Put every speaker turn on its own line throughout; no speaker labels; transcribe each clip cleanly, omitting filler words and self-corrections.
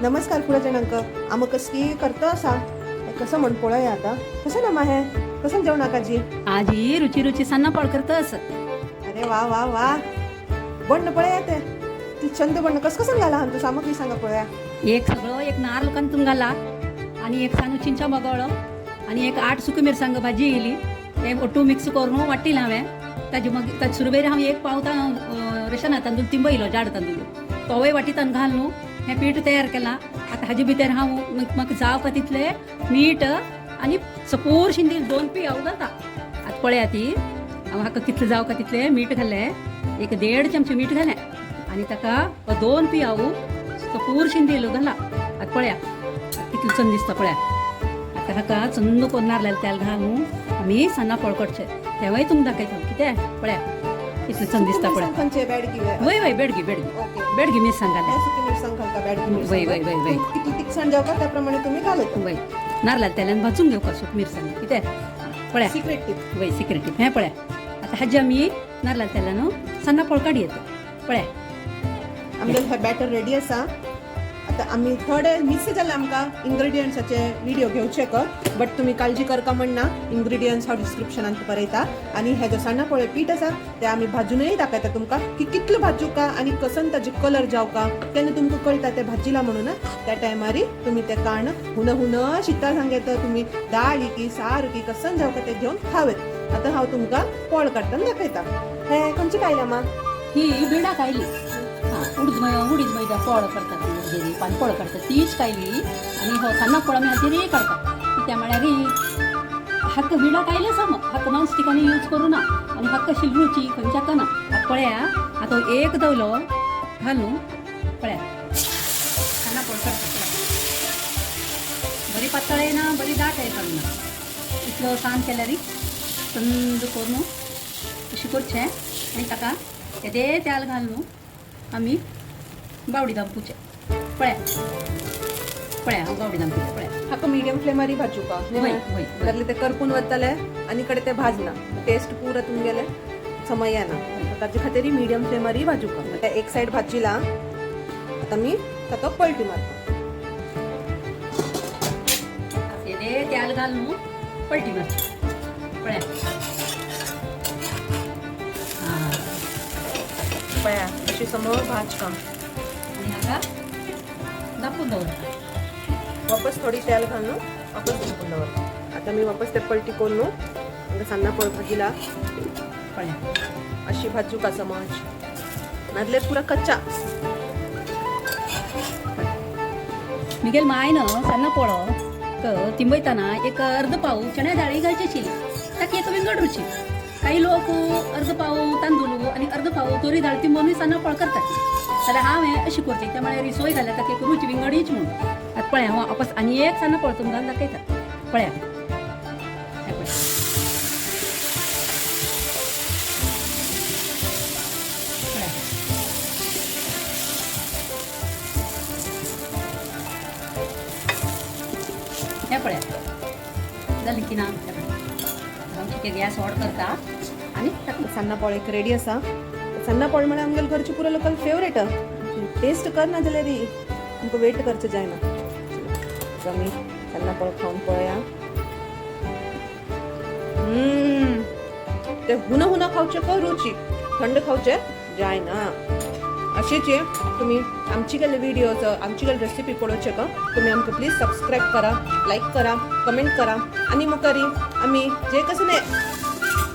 नमस्कार फुलाजनांक आम कसली करतो असा कसं म्हण पळय आता कसं नामा हे कसं जेवण काजी
आजी रुची रुची सन्ना पळ करतस.
अरे वा वा वा बंड पळय ते ती छंद बंड कसं घाला हां तू सामग्री सांगा पळया.
एक सगळं एक नार लोकांतून घाला आणि एक सानू चिंचा बगळो आणि एक 8 सुकी मिरसांग भाजी येयली ते ओटू मिक्स करून वाटली हांवें ताजे मागीर ताजे सुरवेर हांव एक पाव रेशना तांदूळ तिंबयलो जाड तांदूळ तोवय वाटीतान घाल न्हू हें पीठ तयार केलां. आतां हाजे भितर हांव म्हाका जावका तितलें मीठ आनी सपोरशीं 2 पियाव घालता. आतां पळया ती हांव हाका कितलें जावका तितलें मीठ घालें एक 1.5 चमचे मीठ घालें आनी ताका 2 पियाव सपोरशीं घाला. आतां पळया कितलें चंद दिसता पळया. आतां हाका चंद करून नारळालें तेल घालून आमी सन्ना पळ करचे तेंवूय तुमकां दाखयता कितें पळया कितलें चंद दिसता पळया.
खंयचे बेडगी
वय वय बेडगी बेडगी
ओके
बेडगी मिरसांग घाल्या.
सुकी मिरसांग घालता बेडगी
वय वय वय वय
कितली तिखसाण जेवता त्या प्रमाणे तुम्ही घालत
वय नारळाच्या तेलान भाजून घेवका सूक मिरसांग कितें पळया
सिक्रेट टीप
वय सिक्रेट टीप हें पळया. आतां हाजी आमी नारळाच्या तेलान सन्ना पळ काडी येता पळया.
आमगेलें हें बॅटर रेडी आसा. आतां आमी थोडे मिस जाले आमकां इन्ग्रेडियंट्साचे व्हिडिओ घेवचे बट तुमी काळजी करता म्हणना इन्ग्रेडियंट्स हांव डिस्क्रिप्शनांत बरयता आनी हे जो सण्ना पळय पीठ आसा ते आमी भाजूनय दाखयता तुमकां की कितलो भाजूका आनी कसन ताजे कलर जावका तेन्ना तुमकां कळटा ते भाजिला म्हणून त्या टायमार तुमी ते काण हुन हुन शिता सांगता तुमी दाळ की सार की कसन जावका ते घेवन खावेत. आतां हांव तुमकां पळ काडटना दाखयता. हे खंयची कायला मा
ही बिडा कायली उडीद मैदा पळ करतात हेरी पान पळ काडतात तीच कायली आनी हो सन्ना पळ आमी हाजेर काडटा त्या म्हळ्यार हाका बिडा कायले साम हाका नॉन स्टिकांनी यूज करूं ना आनी हाका कशी रुची खंयच्या ना. आतां पळया आतां एक दवलो घालूं पळया सन्ना पळ करता बरी पातळ येना बरी दाट येता इतलो सान केल्यार थंड करून अशें करचें आनी ताका येदे तेल घालून आमी बावडी दामपुचे पळया पळया हांव बावडी दामपुचे पळया.
हाका मिडियम फ्लेमारी भाजूका
वय वय
जाल्यार ते करपून वतले आनी कडे ते भाजना टेस्ट पुरो तुमगेले समय येना ताचे खातीर मिडियम फ्लेमारी भाजूका. ते एक सायड भाजिला आतां आमी ताका पलटी मारता.
येदे तेल घालून पलटी मारची पळया.
पळया अशी समोर भाजका
आनी हाका दापून दवरता.
वापस थोडी तेल घालून वापस दापून दवरता. आतां मी वापस ते पलटी करून आमकां सन्ना पळ भाजिला
पळया
अशी भाजूका समज नादले पुरा कच्चा.
मिगेल मायन सन्ना पळो तिंबयतना एक अर्द पाव चण्या दाळी घालची आशिल्ली ताका एक विंगड रुची. काही लोक अर्द पाव तांदूळ आणि अर्द पाव तोरी डाळ तिंबून सन्ना पळ करतात जाल्यार हांवें अशी करची त्या म्हळ्यार सोय घाल्या ताका एक रुची विंगडीच म्हणून. आतां पळया हांव वापस आनी एक सन्ना पळ तुमकां दाखयता पळया. हें पळय पळया हें पळया जालें की ना हें पळय आमचे गॅस ऑड करता आनी ताका
सन्ना पळ एक रेडी आसा. सन्ना पळ म्हळ्यार आमगेले घरचे पुरो लोकल फेवरेट. टेस्ट करना जाल्यार आमकां वेट करचें जायना. आमी सन्ना पळ खावन पळया. ते हुन हुन खावचे रुची थंड खावचे जायना. अशेच तुम्ही आमची गेले व्हिडिओज आमची गेले रेसिपी पळोवचे तुम्ही आमकां प्लीज सबस्क्राईब करा लाईक करा कमेंट करा आनी मुखारी आमी जे कसं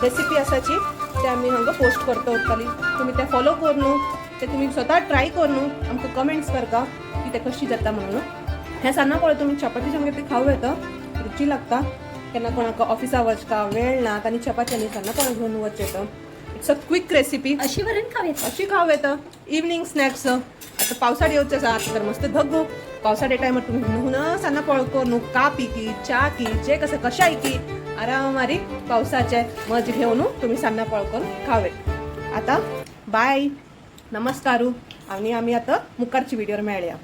रेसिपी आसाची ते आमी हांगा पोस्ट करता वतली. तुम्ही ते फॉलो करून ते तुम्ही स्वता ट्राय करून आमकां कमेंट्स करता की ते कशी जाता म्हणून. हे सन्ना पळ तुम्ही चपाती संगे ते खावं येता रुची लागता. केन्ना कोणाक ऑफिसा वचका वेळ ना आनी चपात्यांनी सन्ना पळ घेवन वचचें येता. इट्स अ क्विक रेसिपी
अशी वरेन खावेत
अशी खाव येतं. इव्हनिंग स्नॅक्स आता पावसाळ्यात येवचें आसा आता तर मस्त धग्गो पावसाळ्या टायमार तुम्ही हुन सन्ना पळ करून चा पी की चा की जे कसं कशाय की आरामारी पावसाचे मज घेवन तुम्ही सन्ना पळ करून खावेत. आता बाय नमस्कारू आणि आम्ही आता मुखारची व्हिडिओर मेळया.